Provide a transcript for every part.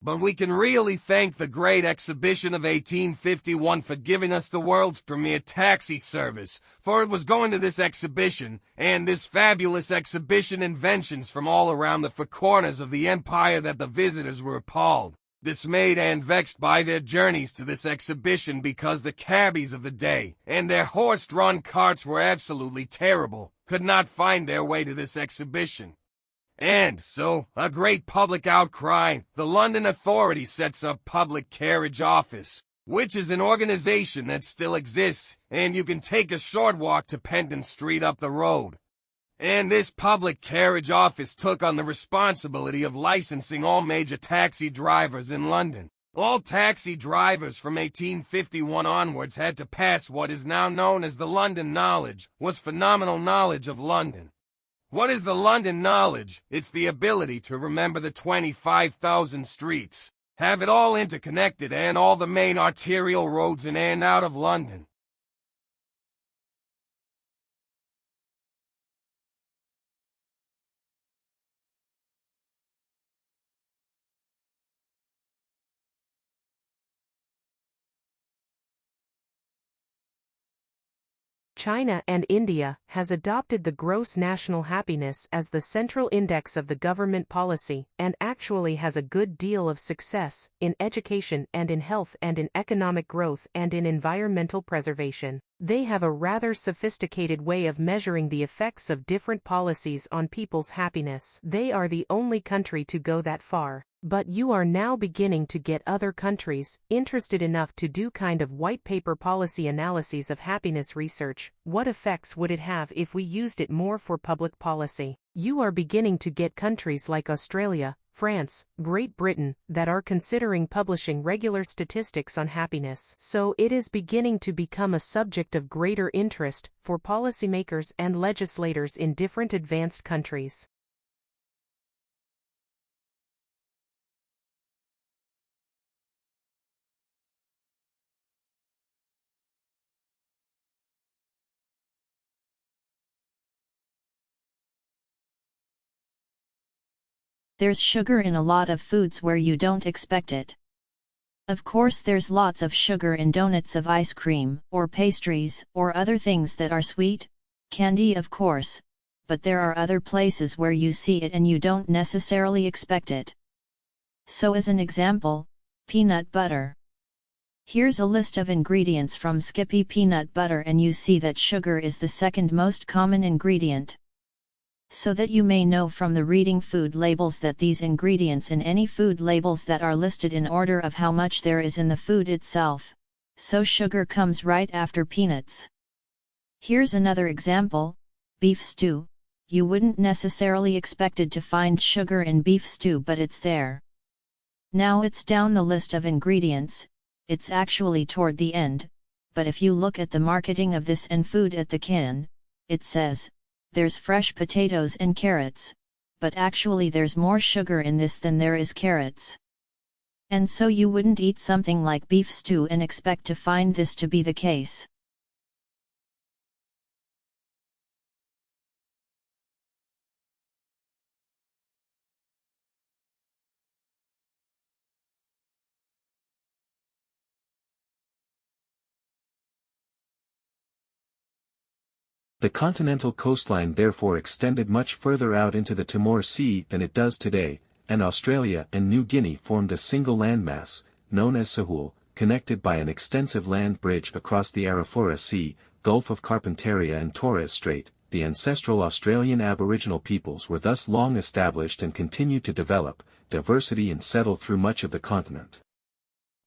But we can really thank the Great Exhibition of 1851 for giving us the world's premier taxi service, for it was going to this exhibition, and this fabulous exhibition inventions from all around the four corners of the empire that the visitors were appalled, dismayed and vexed by their journeys to this exhibition because the cabbies of the day, and their horse-drawn carts were absolutely terrible, could not find their way to this exhibition. And so, a great public outcry, the London Authority sets up Public Carriage Office, which is an organization that still exists, and you can take a short walk to Penton Street up the road. And this Public Carriage Office took on the responsibility of licensing all major taxi drivers in London. All taxi drivers from 1851 onwards had to pass what is now known as the London Knowledge, was phenomenal knowledge of London. What is the London Knowledge? It's the ability to remember the 25,000 streets, have it all interconnected and all the main arterial roads in and out of London. China and India has adopted the gross national happiness as the central index of the government policy and actually has a good deal of success in education and in health and in economic growth and in environmental preservation. They have a rather sophisticated way of measuring the effects of different policies on people's happiness. They are the only country to go that far. But you are now beginning to get other countries interested enough to do kind of white paper policy analyses of happiness research. What effects would it have if we used it more for public policy? You are beginning to get countries like Australia, France, Great Britain, that are considering publishing regular statistics on happiness. So it is beginning to become a subject of greater interest for policymakers and legislators in different advanced countries. There's sugar in a lot of foods where you don't expect it. Of course there's lots of sugar in donuts of ice cream, or pastries, or other things that are sweet, candy of course, but there are other places where you see it and you don't necessarily expect it. So as an example, peanut butter. Here's a list of ingredients from Skippy peanut butter and you see that sugar is the second most common ingredient. So that you may know from the reading food labels that these ingredients in any food labels that are listed in order of how much there is in the food itself, so sugar comes right after peanuts. Here's another example, beef stew. You wouldn't necessarily expected to find sugar in beef stew but it's there. Now it's down the list of ingredients, it's actually toward the end, but if you look at the marketing of this and food at the can, it says, there's fresh potatoes and carrots, but actually there's more sugar in this than there is carrots. And so you wouldn't eat something like beef stew and expect to find this to be the case. The continental coastline therefore extended much further out into the Timor Sea than it does today, and Australia and New Guinea formed a single landmass, known as CHAHAL, connected by an extensive land bridge across the Arafura Sea, Gulf of Carpentaria and Torres Strait. The ancestral Australian Aboriginal peoples were thus long established and continued to develop diversity and settle through much of the continent.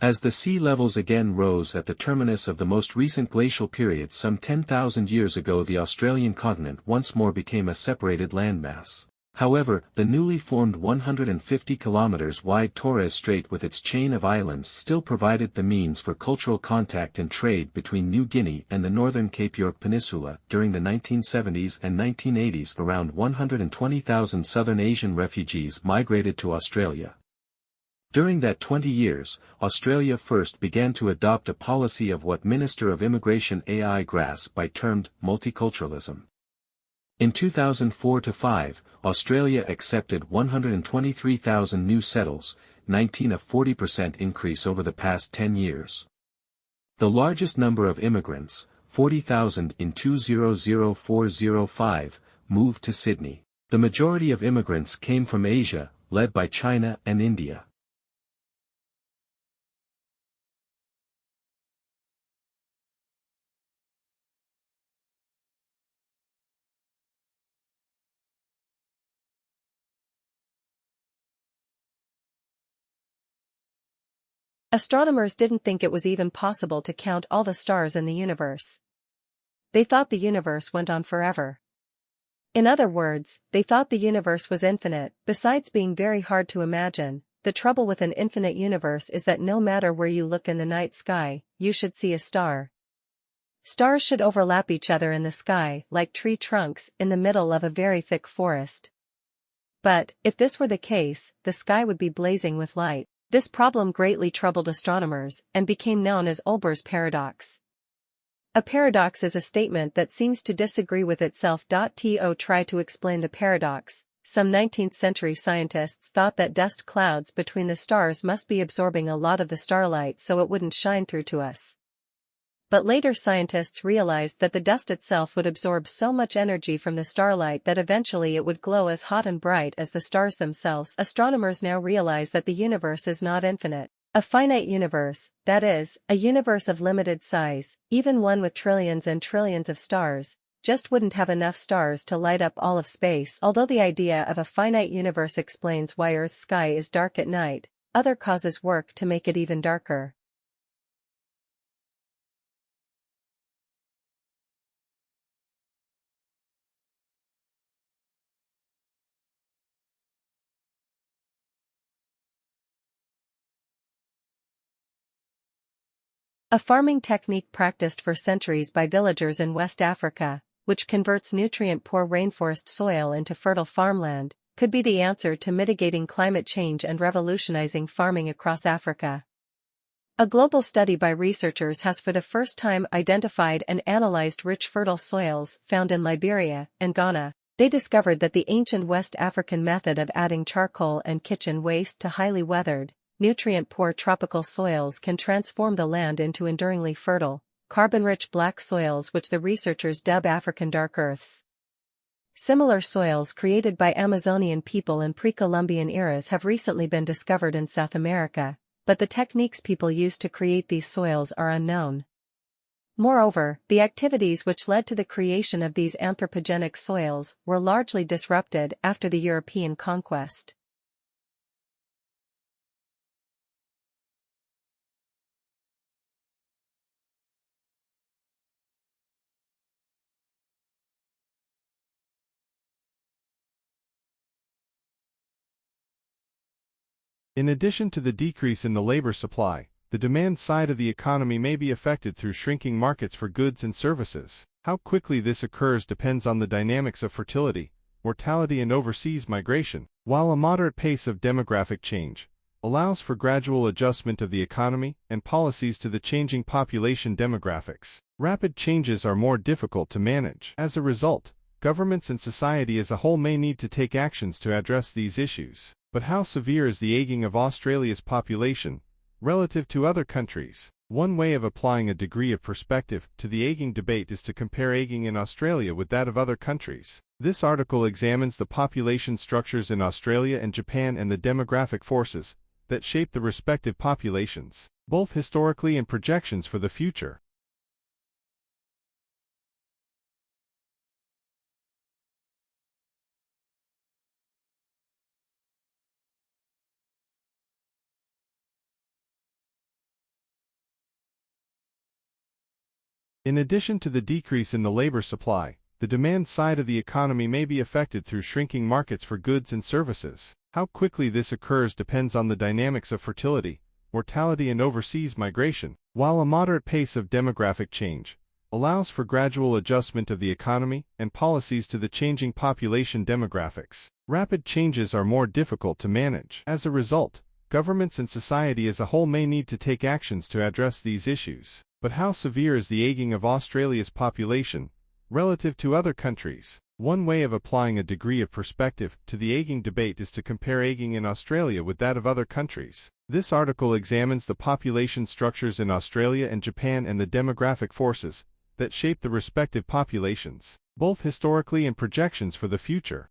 As the sea levels again rose at the terminus of the most recent glacial period some 10,000 years ago, the Australian continent once more became a separated landmass. However, the newly formed 150 kilometers wide Torres Strait with its chain of islands still provided the means for cultural contact and trade between New Guinea and the northern Cape York Peninsula. During the 1970s and 1980s, around 120,000 Southern Asian refugees migrated to Australia. During that 20 years, Australia first began to adopt a policy of what Minister of Immigration A.I. Grassby termed multiculturalism. In 2004-05, Australia accepted 123,000 new settlers, 19 a 40% increase over the past 10 years. The largest number of immigrants, 40,000 in 2004-05, moved to Sydney. The majority of immigrants came from Asia, led by China and India. Astronomers didn't think it was even possible to count all the stars in the universe. They thought the universe went on forever. In other words, they thought the universe was infinite. Besides being very hard to imagine, the trouble with an infinite universe is that no matter where you look in the night sky, you should see a star. Stars should overlap each other in the sky like tree trunks in the middle of a very thick forest. But, if this were the case, the sky would be blazing with light. This problem greatly troubled astronomers, and became known as Olbers' paradox. A paradox is a statement that seems to disagree with itself. To try to explain the paradox, some 19th-century scientists thought that dust clouds between the stars must be absorbing a lot of the starlight so it wouldn't shine through to us. But later scientists realized that the dust itself would absorb so much energy from the starlight that eventually it would glow as hot and bright as the stars themselves. Astronomers now realize that the universe is not infinite. A finite universe, that is, a universe of limited size, even one with trillions and trillions of stars, just wouldn't have enough stars to light up all of space. Although the idea of a finite universe explains why Earth's sky is dark at night, other causes work to make it even darker. A farming technique practiced for centuries by villagers in West Africa, which converts nutrient-poor rainforest soil into fertile farmland, could be the answer to mitigating climate change and revolutionizing farming across Africa. A global study by researchers has for the first time identified and analyzed rich fertile soils found in Liberia and Ghana. They discovered that the ancient West African method of adding charcoal and kitchen waste to highly weathered, nutrient-poor tropical soils can transform the land into enduringly fertile, carbon-rich black soils which the researchers dub African dark earths. Similar soils created by Amazonian people in pre-Columbian eras have recently been discovered in South America, but the techniques people use to create these soils are unknown. Moreover, the activities which led to the creation of these anthropogenic soils were largely disrupted after the European conquest. In addition to the decrease in the labor supply, the demand side of the economy may be affected through shrinking markets for goods and services. How quickly this occurs depends on the dynamics of fertility, mortality and overseas migration, while a moderate pace of demographic change allows for gradual adjustment of the economy and policies to the changing population demographics. Rapid changes are more difficult to manage. As a result, governments and society as a whole may need to take actions to address these issues. But how severe is the aging of Australia's population relative to other countries? One way of applying a degree of perspective to the aging debate is to compare aging in Australia with that of other countries. This article examines the population structures in Australia and Japan and the demographic forces that shape the respective populations, both historically and projections for the future. In addition to the decrease in the labor supply, the demand side of the economy may be affected through shrinking markets for goods and services. How quickly this occurs depends on the dynamics of fertility, mortality and overseas migration, while a moderate pace of demographic change allows for gradual adjustment of the economy and policies to the changing population demographics. Rapid changes are more difficult to manage. As a result, governments and society as a whole may need to take actions to address these issues. But how severe is the aging of Australia's population relative to other countries? One way of applying a degree of perspective to the aging debate is to compare aging in Australia with that of other countries. This article examines the population structures in Australia and Japan and the demographic forces that shape the respective populations, both historically and projections for the future.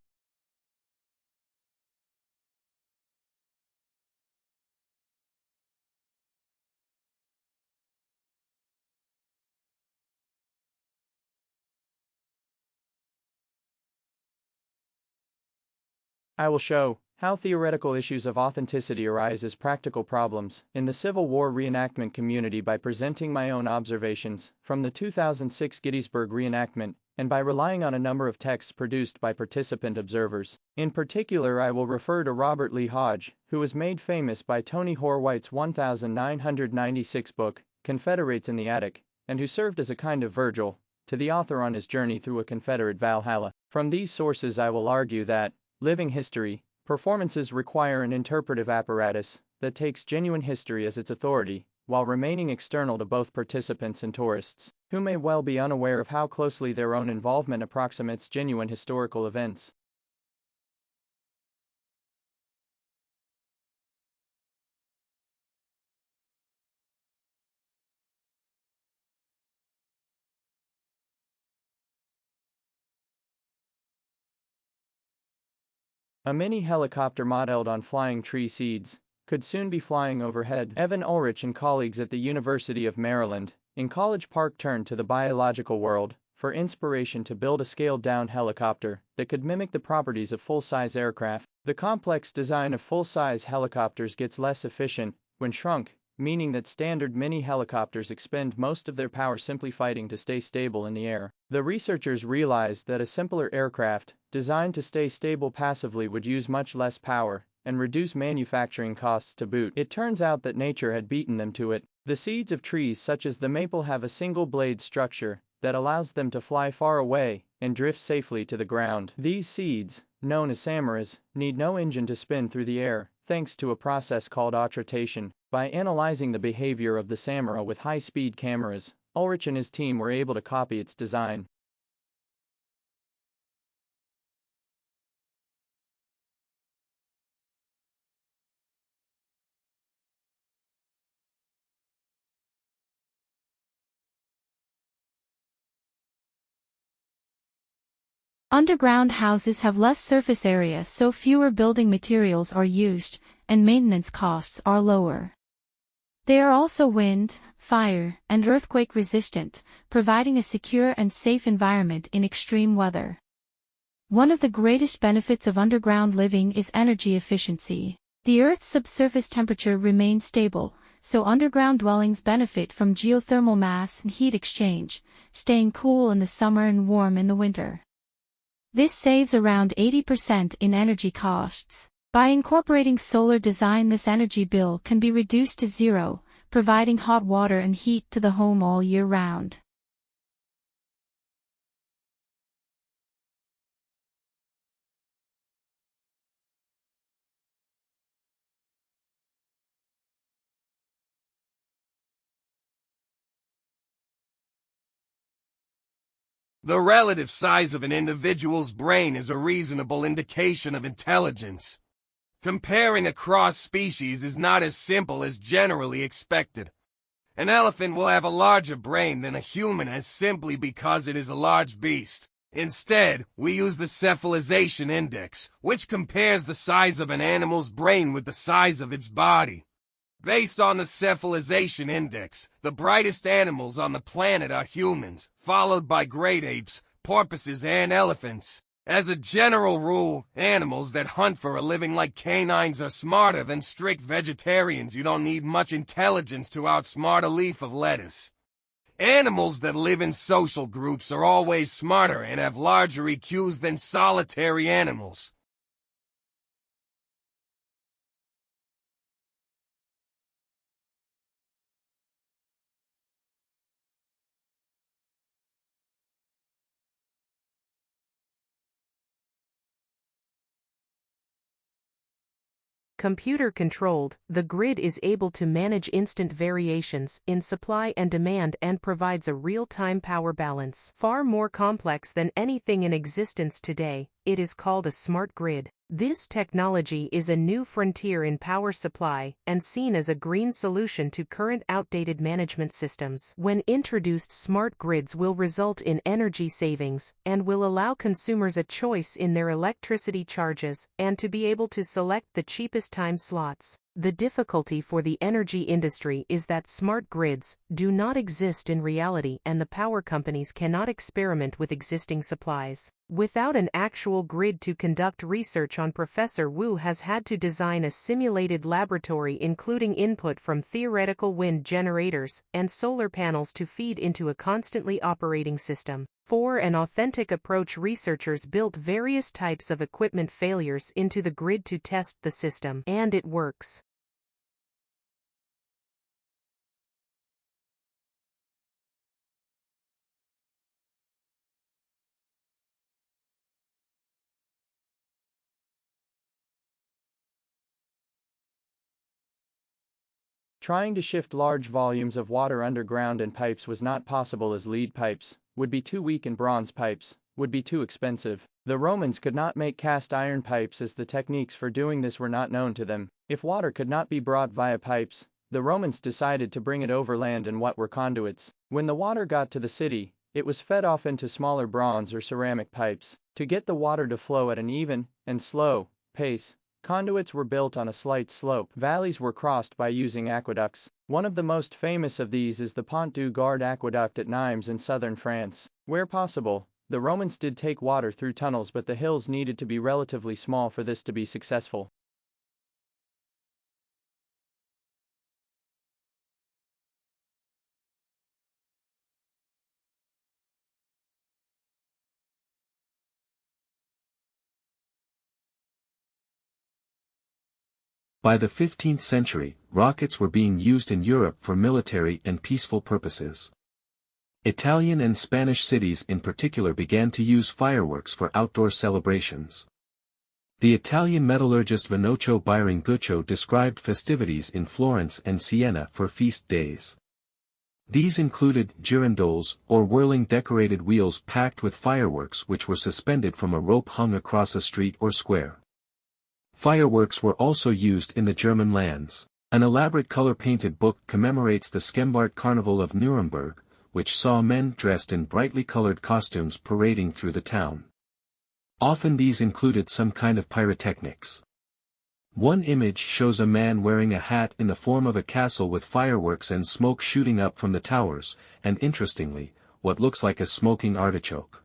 I will show how theoretical issues of authenticity arise as practical problems in the Civil War reenactment community by presenting my own observations from the 2006 Gettysburg reenactment and by relying on a number of texts produced by participant observers. In particular, I will refer to Robert Lee Hodge, who was made famous by Tony Horwight's 1996 book, Confederates in the Attic, and who served as a kind of Virgil to the author on his journey through a Confederate Valhalla. From these sources I will argue that living history performances require an interpretive apparatus that takes genuine history as its authority, while remaining external to both participants and tourists, who may well be unaware of how closely their own involvement approximates genuine historical events. A mini helicopter modeled on flying tree seeds could soon be flying overhead. Evan Ulrich and colleagues at the University of Maryland in College Park turned to the biological world for inspiration to build a scaled-down helicopter that could mimic the properties of full-size aircraft. The complex design of full-size helicopters gets less efficient when shrunk, meaning that standard mini helicopters expend most of their power simply fighting to stay stable in the air. The researchers realized that a simpler aircraft designed to stay stable passively would use much less power and reduce manufacturing costs to boot. It turns out that nature had beaten them to it. The seeds of trees such as the maple have a single blade structure that allows them to fly far away and drift safely to the ground. These seeds, known as samaras, need no engine to spin through the air, thanks to a process called occultation. By analyzing the behavior of the samara with high-speed cameras, Ulrich and his team were able to copy its design. Underground houses have less surface area, so fewer building materials are used, and maintenance costs are lower. They are also wind, fire, and earthquake resistant, providing a secure and safe environment in extreme weather. One of the greatest benefits of underground living is energy efficiency. The Earth's subsurface temperature remains stable, so underground dwellings benefit from geothermal mass and heat exchange, staying cool in the summer and warm in the winter. This saves around 80% in energy costs. By incorporating solar design, this energy bill can be reduced to zero, providing hot water and heat to the home all year round. The relative size of an individual's brain is a reasonable indication of intelligence. Comparing across species is not as simple as generally expected. An elephant will have a larger brain than a human has simply because it is a large beast. Instead, we use the cephalization index, which compares the size of an animal's brain with the size of its body. Based on the cephalization index, the brightest animals on the planet are humans, followed by great apes, porpoises, and elephants. As a general rule, animals that hunt for a living like canines are smarter than strict vegetarians. You don't need much intelligence to outsmart a leaf of lettuce. Animals that live in social groups are always smarter and have larger EQs than solitary animals. Computer-controlled, the grid is able to manage instant variations in supply and demand and provides a real-time power balance. Far more complex than anything in existence today, it is called a smart grid. This technology is a new frontier in power supply and seen as a green solution to current outdated management systems. When introduced, smart grids will result in energy savings and will allow consumers a choice in their electricity charges and to be able to select the cheapest time slots. The difficulty for the energy industry is that smart grids do not exist in reality and the power companies cannot experiment with existing supplies. Without an actual grid to conduct research on, Professor Wu has had to design a simulated laboratory including input from theoretical wind generators and solar panels to feed into a constantly operating system. For an authentic approach, researchers built various types of equipment failures into the grid to test the system, and it works. Trying to shift large volumes of water underground in pipes was not possible, as lead pipes would be too weak and bronze pipes would be too expensive. The Romans could not make cast iron pipes as the techniques for doing this were not known to them. If water could not be brought via pipes, the Romans decided to bring it overland in what were conduits. When the water got to the city, it was fed off into smaller bronze or ceramic pipes. To get the water to flow at an even and slow pace, conduits were built on a slight slope. Valleys were crossed by using aqueducts. One of the most famous of these is the Pont du Gard aqueduct at Nimes in southern France. Where possible, the Romans did take water through tunnels, but the hills needed to be relatively small for this to be successful. By the 15th century, rockets were being used in Europe for military and peaceful purposes. Italian and Spanish cities in particular began to use fireworks for outdoor celebrations. The Italian metallurgist Vannoccio Biringuccio described festivities in Florence and Siena for feast days. These included girandoles, or whirling decorated wheels packed with fireworks which were suspended from a rope hung across a street or square. Fireworks were also used in the German lands. An elaborate color-painted book commemorates the Schembart Carnival of Nuremberg, which saw men dressed in brightly colored costumes parading through the town. Often these included some kind of pyrotechnics. One image shows a man wearing a hat in the form of a castle with fireworks and smoke shooting up from the towers, and interestingly, what looks like a smoking artichoke.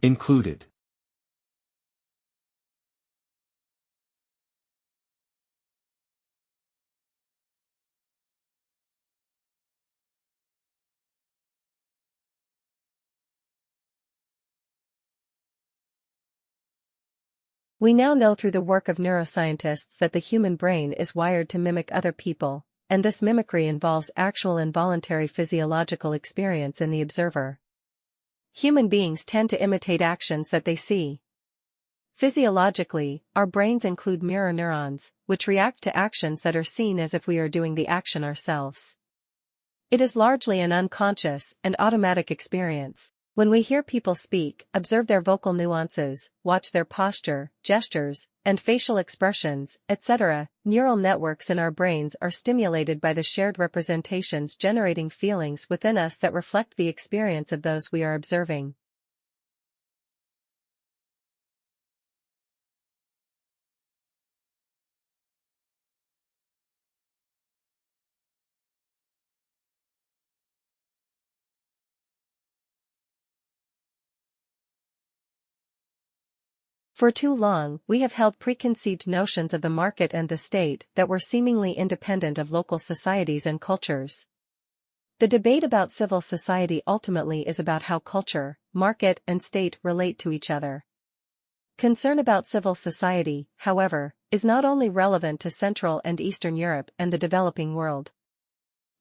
Included. We now know through the work of neuroscientists that the human brain is wired to mimic other people, and this mimicry involves actual involuntary physiological experience in the observer. Human beings tend to imitate actions that they see. Physiologically, our brains include mirror neurons, which react to actions that are seen as if we are doing the action ourselves. It is largely an unconscious and automatic experience. When we hear people speak, observe their vocal nuances, watch their posture, gestures, and facial expressions, etc., neural networks in our brains are stimulated by the shared representations, generating feelings within us that reflect the experience of those we are observing. For too long, we have held preconceived notions of the market and the state that were seemingly independent of local societies and cultures. The debate about civil society ultimately is about how culture, market, and state relate to each other. Concern about civil society, however, is not only relevant to Central and Eastern Europe and the developing world.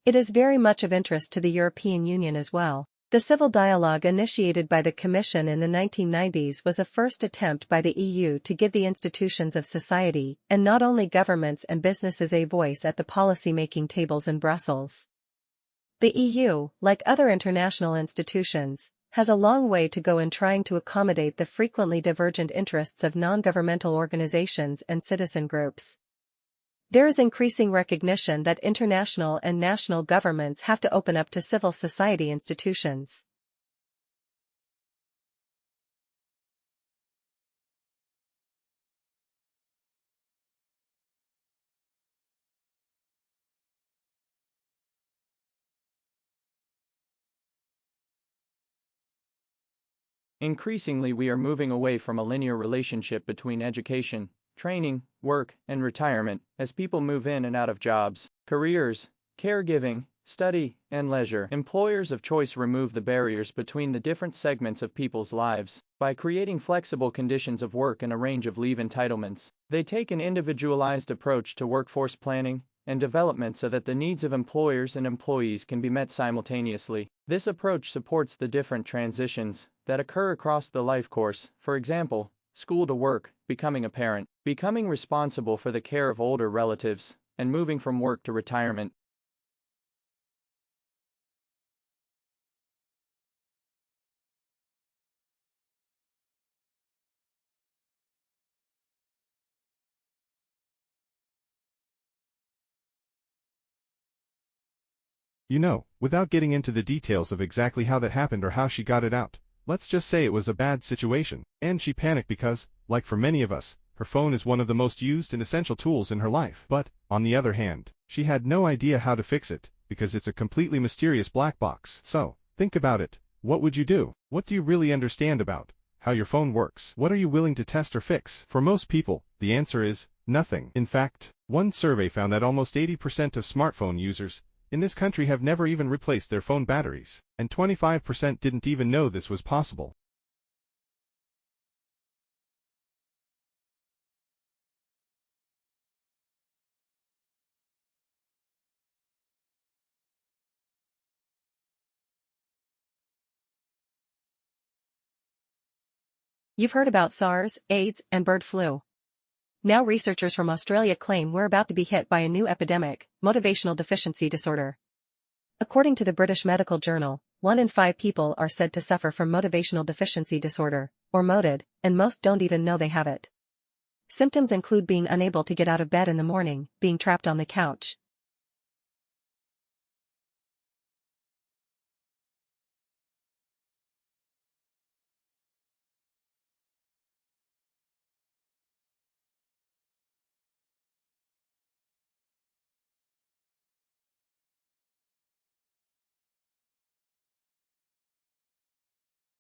It is very much of interest to the European Union as well. The civil dialogue initiated by the Commission in the 1990s was a first attempt by the EU to give the institutions of society, and not only governments and businesses, a voice at the policy-making tables in Brussels. The EU, like other international institutions, has a long way to go in trying to accommodate the frequently divergent interests of non-governmental organizations and citizen groups. There is increasing recognition that international and national governments have to open up to civil society institutions. Increasingly, we are moving away from a linear relationship between education, training, work, and retirement, as people move in and out of jobs, careers, caregiving, study, and leisure. Employers of choice remove the barriers between the different segments of people's lives by creating flexible conditions of work and a range of leave entitlements. They take an individualized approach to workforce planning and development so that the needs of employers and employees can be met simultaneously. This approach supports the different transitions that occur across the life course, for example, school to work, becoming a parent, becoming responsible for the care of older relatives, and moving from work to retirement. You know, without getting into the details of exactly how that happened or how she got it out, let's just say it was a bad situation, and she panicked because, like for many of us, her phone is one of the most used and essential tools in her life. But, on the other hand, she had no idea how to fix it, because it's a completely mysterious black box. So, think about it. What would you do? What do you really understand about how your phone works? What are you willing to test or fix? For most people, the answer is nothing. In fact, one survey found that almost 80% of smartphone users in this country have never even replaced their phone batteries, and 25% didn't even know this was possible. You've heard about SARS, AIDS, and bird flu. Now researchers from Australia claim we're about to be hit by a new epidemic, motivational deficiency disorder. According to the British Medical Journal, 1 in 5 people are said to suffer from motivational deficiency disorder, or MODD, and most don't even know they have it. Symptoms include being unable to get out of bed in the morning, being trapped on the couch,